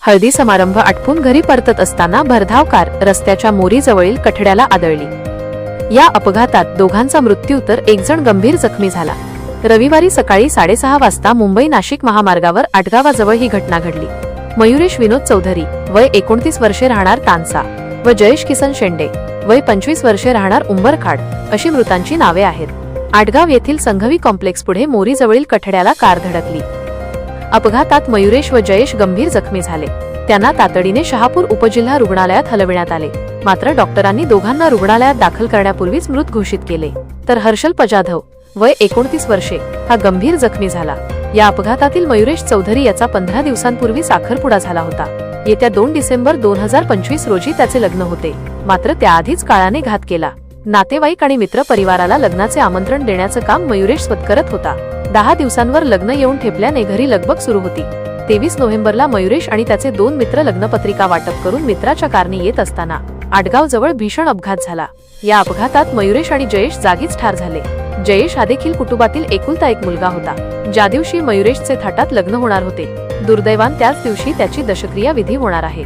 हळदी समारंभ आटपून घरी परतत असताना भरधाव कार रस्त्याच्या मोरीजवळील कठड्याला आदळली। या अपघातात दोघांचा मृत्यू तर एक जण गंभीर जखमी झाला। रविवारी सकाळी 6:30 वाजता मुंबई नाशिक महामार्गावर आटगावाजवळ ही घटना घडली। मयुरेश विनोद चौधरी वय 29 वर्षे राहणार तानसा व जयेश किसन शेंडे वय 25 वर्षे राहणार उंबरखाड अशी मृतांची नावे आहेत। आटगाव येथील संघवी कॉम्प्लेक्स पुढे मोरीजवळील कठड्याला कार धडकली। अपघातात मयुरेश व जयेश गंभीर जखमी झाले। त्यांना तातडीने शहापूर उपजिल्हा रुग्णालयात हलविण्यात आले, मात्र डॉक्टरांनी दोघांना रुग्णालयात दाखल करण्यापूर्वीच मृत घोषित केले। तर हर्षल पजाधव वय 29 वर्षे हा गंभीर जखमी झाला। या अपघातातील मयुरेश चौधरी याचा 15 दिवसांपूर्वी साखरपुडा झाला होता। येत्या 2 डिसेंबर 2025 रोजी त्याचे लग्न होते, मात्र त्याआधीच काळाने घात केला। नातेवाईक आणि मित्र परिवाराला लग्नाचे आमंत्रण देण्याचं काम मयुरेश स्वतः करत होता। 10 दिवसांवर लग्न येऊन ठेपल्याने घरी लगबग सुरू होती। 23 नोव्हेंबरला मयुरेश आणि त्याचे 2 मित्र लग्नपत्रिका वाटप करून मित्राच्या कारने येत असताना आटगाव जवळ भीषण अपघात झाला। या अपघातात मयुरेश आणि जयेश जागीच ठार झाले। जयेश हा देखील कुटुंबातील एकुलता एक मुलगा होता। ज्या दिवशी मयुरेशचे थाटात लग्न होणार होते, दुर्दैवाने त्याच दिवशी त्याची दशक्रिया विधी होणार आहे।